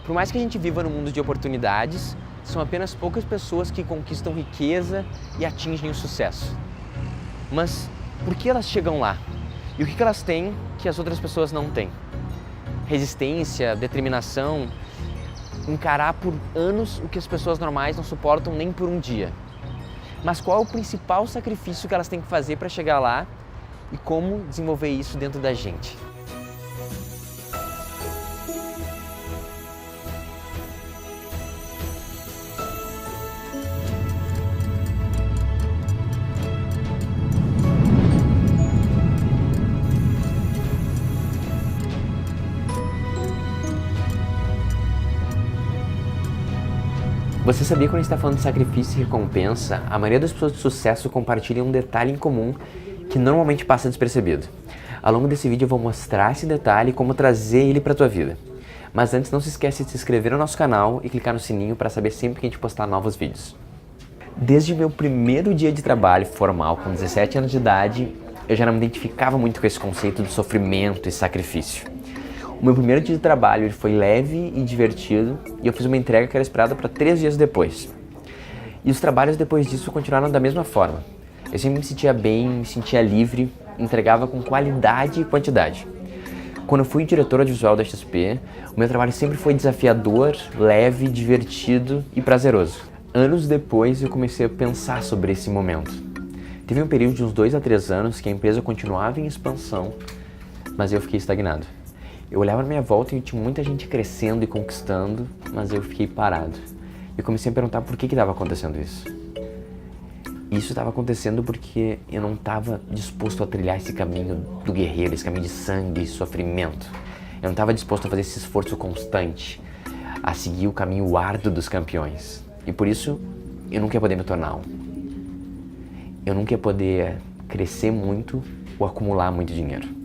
Por mais que a gente viva num mundo de oportunidades, são apenas poucas pessoas que conquistam riqueza e atingem o sucesso. Mas por que elas chegam lá? E o que elas têm que as outras pessoas não têm? Resistência, determinação, encarar por anos o que as pessoas normais não suportam nem por um dia. Mas qual é o principal sacrifício que elas têm que fazer para chegar lá e como desenvolver isso dentro da gente? Você sabia, quando a gente está falando de sacrifício e recompensa, a maioria das pessoas de sucesso compartilham um detalhe em comum que normalmente passa despercebido. Ao longo desse vídeo eu vou mostrar esse detalhe e como trazer ele para a tua vida. Mas antes, não se esquece de se inscrever no nosso canal e clicar no sininho para saber sempre que a gente postar novos vídeos. Desde o meu primeiro dia de trabalho formal, com 17 anos de idade, eu já não me identificava muito com esse conceito de sofrimento e sacrifício. O meu primeiro dia de trabalho foi leve e divertido e eu fiz uma entrega que era esperada para 3 dias depois. E os trabalhos depois disso continuaram da mesma forma. Eu sempre me sentia bem, me sentia livre, entregava com qualidade e quantidade. Quando eu fui diretor audiovisual da XP, o meu trabalho sempre foi desafiador, leve, divertido e prazeroso. Anos depois eu comecei a pensar sobre esse momento. Teve um período de uns 2 a 3 anos que a empresa continuava em expansão, mas eu fiquei estagnado. Eu olhava na minha volta e tinha muita gente crescendo e conquistando, mas eu fiquei parado. Eu comecei a perguntar por que estava acontecendo isso. Isso estava acontecendo porque eu não estava disposto a trilhar esse caminho do guerreiro, esse caminho de sangue e sofrimento. Eu não estava disposto a fazer esse esforço constante, a seguir o caminho árduo dos campeões. E por isso, eu nunca ia poder me tornar um. Eu nunca ia poder crescer muito ou acumular muito dinheiro.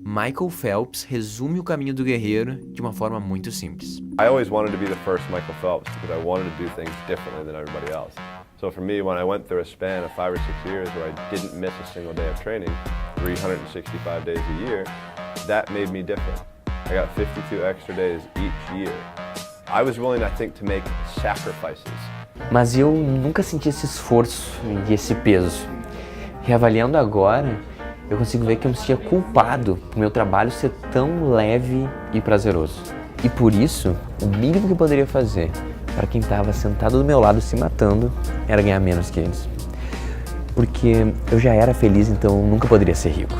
Michael Phelps resume o caminho do guerreiro de uma forma muito simples. I always wanted to be the first Michael Phelps because I wanted to do things differently than everybody else. So for me, when I went through a span of 5 or 6 years where I didn't miss a single day of training, 365 days a year, that made me different. I got 52 extra days each year. I was willing, I think, to make sacrifices. Mas eu nunca senti esse esforço e esse peso. Reavaliando agora, eu consigo ver que eu me sentia culpado por meu trabalho ser tão leve e prazeroso. E por isso, o mínimo que eu poderia fazer para quem estava sentado do meu lado se matando era ganhar menos que eles. Porque eu já era feliz, então eu nunca poderia ser rico.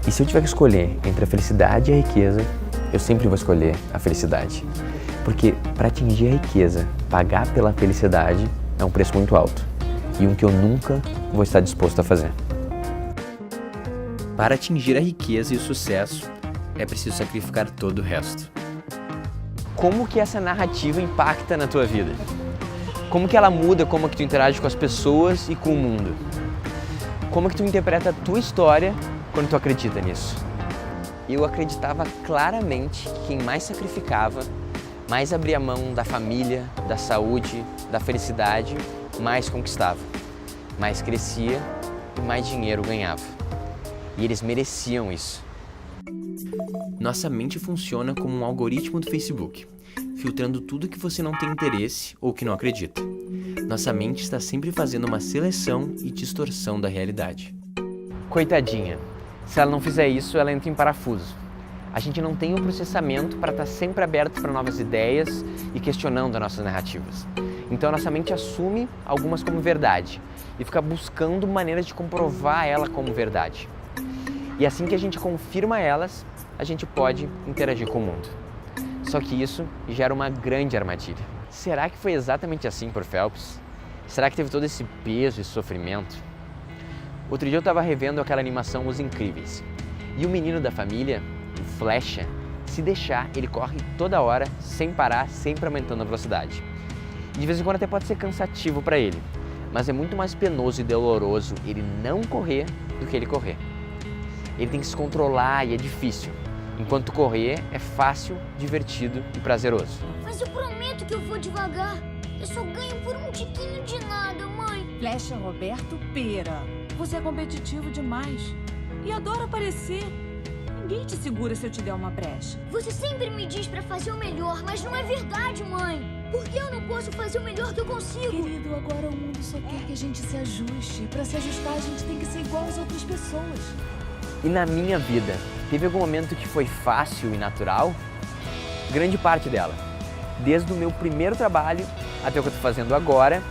E se eu tiver que escolher entre a felicidade e a riqueza, eu sempre vou escolher a felicidade. Porque para atingir a riqueza, pagar pela felicidade é um preço muito alto. E um que eu nunca vou estar disposto a fazer. Para atingir a riqueza e o sucesso, é preciso sacrificar todo o resto. Como que essa narrativa impacta na tua vida? Como que ela muda como que tu interage com as pessoas e com o mundo? Como que tu interpreta a tua história quando tu acredita nisso? Eu acreditava claramente que quem mais sacrificava, mais abria mão da família, da saúde, da felicidade, mais conquistava, mais crescia e mais dinheiro ganhava. E eles mereciam isso. Nossa mente funciona como um algoritmo do Facebook, filtrando tudo que você não tem interesse ou que não acredita. Nossa mente está sempre fazendo uma seleção e distorção da realidade. Coitadinha, se ela não fizer isso, ela entra em parafuso. A gente não tem o processamento para estar sempre aberto para novas ideias e questionando as nossas narrativas. Então a nossa mente assume algumas como verdade e fica buscando maneiras de comprovar ela como verdade. E assim que a gente confirma elas, a gente pode interagir com o mundo. Só que isso gera uma grande armadilha. Será que foi exatamente assim por Phelps? Será que teve todo esse peso e sofrimento? Outro dia eu estava revendo aquela animação Os Incríveis. E o menino da família, o Flecha, se deixar, ele corre toda hora, sem parar, sempre aumentando a velocidade. E de vez em quando até pode ser cansativo para ele, mas é muito mais penoso e doloroso ele não correr do que ele correr. Ele tem que se controlar e é difícil, enquanto correr é fácil, divertido e prazeroso. Mas eu prometo que eu vou devagar. Eu só ganho por um tiquinho de nada, mãe. Flecha Roberto Pera. Você é competitivo demais e adora aparecer. Ninguém te segura se eu te der uma brecha. Você sempre me diz pra fazer o melhor, mas não é verdade, mãe. Por que eu não posso fazer o melhor que eu consigo? Querido, agora o mundo só quer que a gente se ajuste. Pra se ajustar, a gente tem que ser igual às outras pessoas. E na minha vida, teve algum momento que foi fácil e natural? Grande parte dela. Desde o meu primeiro trabalho até o que eu tô fazendo agora,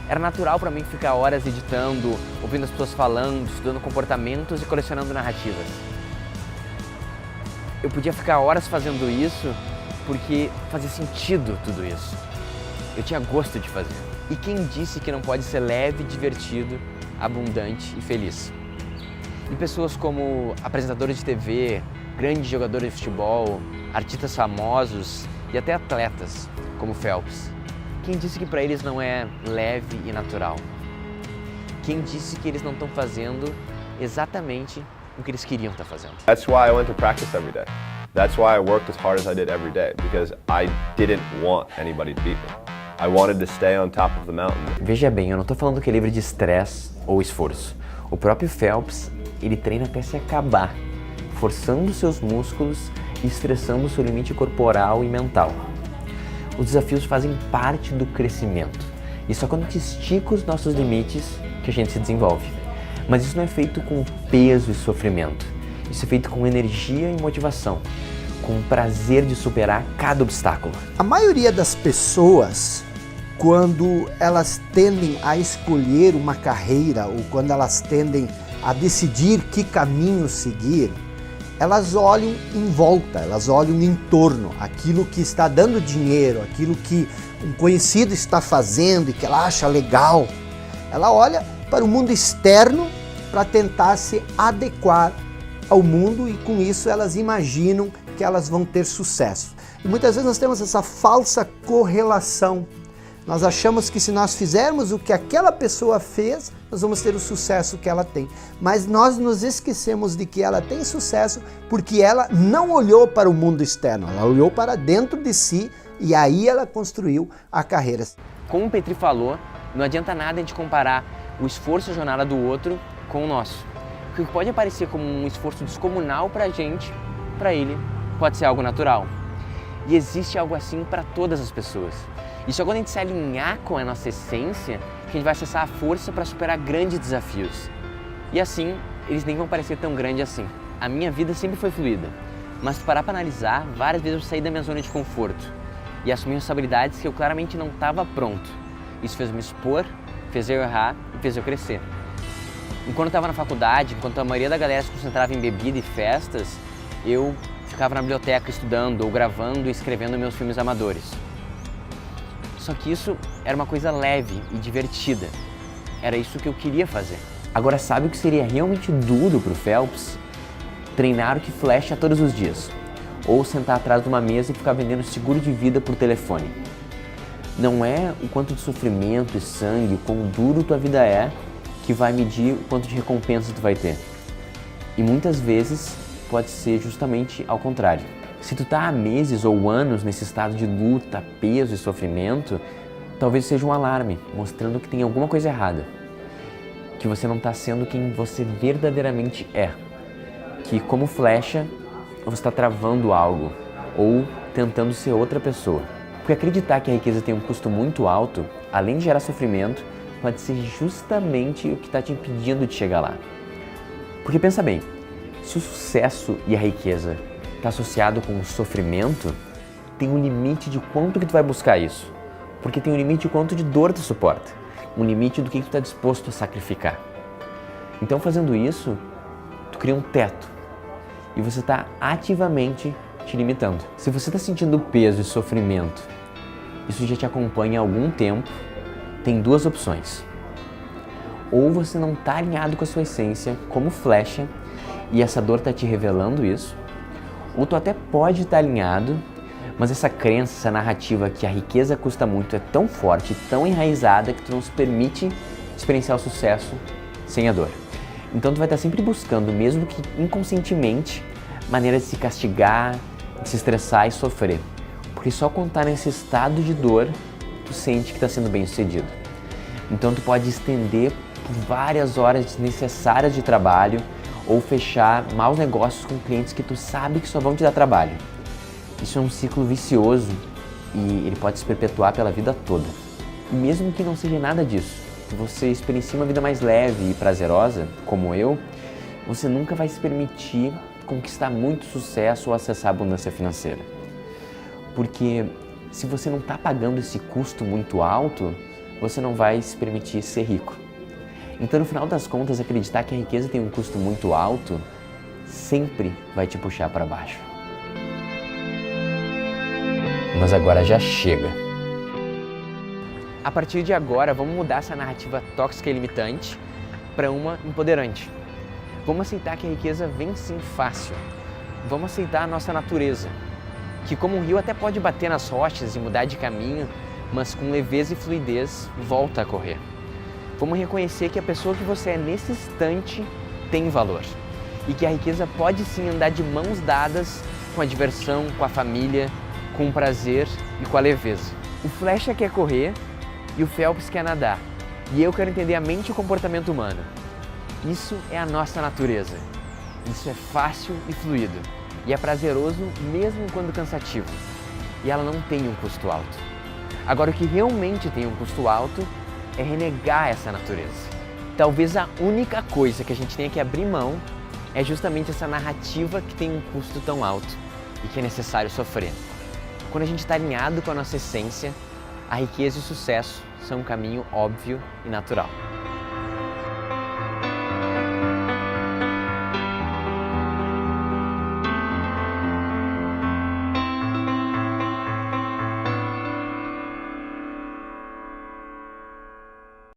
era natural para mim ficar horas editando, ouvindo as pessoas falando, estudando comportamentos e colecionando narrativas. Eu podia ficar horas fazendo isso porque fazia sentido tudo isso. Eu tinha gosto de fazer. E quem disse que não pode ser leve, divertido, abundante e feliz? E pessoas como apresentadores de TV, grandes jogadores de futebol, artistas famosos e até atletas como Phelps. Quem disse que para eles não é leve e natural? Quem disse que eles não estão fazendo exatamente o que eles queriam estar fazendo? That's why I went to practice every day. That's why I worked as hard as I did every day, because I didn't want anybody to beat me. I wanted to stay on top of the mountain. Veja bem, eu não estou falando que é livre de estresse ou esforço. O próprio Phelps, ele treina até se acabar, forçando seus músculos e estressando o seu limite corporal e mental. Os desafios fazem parte do crescimento. E só quando a gente estica os nossos limites que a gente se desenvolve. Mas isso não é feito com peso e sofrimento. Isso é feito com energia e motivação, com o prazer de superar cada obstáculo. A maioria das pessoas, quando elas tendem a escolher uma carreira ou quando elas tendem a decidir que caminho seguir, elas olham em volta, elas olham em torno, aquilo que está dando dinheiro, aquilo que um conhecido está fazendo e que ela acha legal. Ela olha para o mundo externo para tentar se adequar ao mundo e com isso elas imaginam que elas vão ter sucesso. E muitas vezes nós temos essa falsa correlação. Nós achamos que se nós fizermos o que aquela pessoa fez, nós vamos ter o sucesso que ela tem. Mas nós nos esquecemos de que ela tem sucesso porque ela não olhou para o mundo externo, ela olhou para dentro de si e aí ela construiu a carreira. Como o Petri falou, não adianta nada a gente comparar o esforço e a jornada do outro com o nosso. Porque o que pode parecer como um esforço descomunal para a gente, para ele, pode ser algo natural. E existe algo assim para todas as pessoas. E só quando a gente se alinhar com a nossa essência, que a gente vai acessar a força para superar grandes desafios. E assim, eles nem vão parecer tão grandes assim. A minha vida sempre foi fluida, mas se parar para analisar, várias vezes eu saí da minha zona de conforto e assumi responsabilidades que eu claramente não estava pronto. Isso fez eu me expor, fez eu errar e fez eu crescer. Enquanto eu estava na faculdade, enquanto a maioria da galera se concentrava em bebida e festas, eu ficava na biblioteca estudando ou gravando e escrevendo meus filmes amadores. Só que isso era uma coisa leve e divertida. Era isso que eu queria fazer. Agora, sabe o que seria realmente duro para o Phelps? Treinar o que flecha todos os dias. Ou sentar atrás de uma mesa e ficar vendendo seguro de vida por telefone. Não é o quanto de sofrimento e sangue, o quão duro tua vida é, que vai medir o quanto de recompensa tu vai ter. E muitas vezes pode ser justamente ao contrário. Se tu tá há meses ou anos nesse estado de luta, peso e sofrimento, talvez seja um alarme, mostrando que tem alguma coisa errada. Que você não está sendo quem você verdadeiramente é. Que como flecha, você está travando algo ou tentando ser outra pessoa. Porque acreditar que a riqueza tem um custo muito alto, além de gerar sofrimento, pode ser justamente o que está te impedindo de chegar lá. Porque pensa bem, se o sucesso e a riqueza está associado com o sofrimento, tem um limite de quanto que tu vai buscar isso. Porque tem um limite de quanto de dor tu suporta. Um limite do que tu está disposto a sacrificar. Então fazendo isso, tu cria um teto. E você está ativamente te limitando. Se você está sentindo peso e sofrimento, isso já te acompanha há algum tempo, tem duas opções. Ou você não está alinhado com a sua essência como flecha, e essa dor está te revelando isso, ou tu até pode estar alinhado, mas essa crença, essa narrativa que a riqueza custa muito é tão forte, tão enraizada que tu não se permite experienciar o sucesso sem a dor. Então tu vai estar sempre buscando, mesmo que inconscientemente, maneiras de se castigar, de se estressar e sofrer. Porque só quando tá nesse estado de dor, tu sente que está sendo bem sucedido. Então tu pode estender por várias horas desnecessárias de trabalho, ou fechar maus negócios com clientes que tu sabe que só vão te dar trabalho. Isso é um ciclo vicioso e ele pode se perpetuar pela vida toda. E mesmo que não seja nada disso, se você experiencia uma vida mais leve e prazerosa, como eu, você nunca vai se permitir conquistar muito sucesso ou acessar a abundância financeira. Porque se você não está pagando esse custo muito alto, você não vai se permitir ser rico. Então, no final das contas, acreditar que a riqueza tem um custo muito alto sempre vai te puxar para baixo. Mas agora já chega. A partir de agora, vamos mudar essa narrativa tóxica e limitante para uma empoderante. Vamos aceitar que a riqueza vem sim fácil. Vamos aceitar a nossa natureza, que como um rio até pode bater nas rochas e mudar de caminho, mas com leveza e fluidez volta a correr. Vamos reconhecer que a pessoa que você é nesse instante tem valor e que a riqueza pode sim andar de mãos dadas com a diversão, com a família, com o prazer e com a leveza. O Flecha quer correr e o Phelps quer nadar. E eu quero entender a mente e o comportamento humano. Isso é a nossa natureza. Isso é fácil e fluido. E é prazeroso mesmo quando cansativo. E ela não tem um custo alto. Agora, o que realmente tem um custo alto é renegar essa natureza. Talvez a única coisa que a gente tenha que abrir mão é justamente essa narrativa que tem um custo tão alto e que é necessário sofrer. Quando a gente está alinhado com a nossa essência, a riqueza e o sucesso são um caminho óbvio e natural.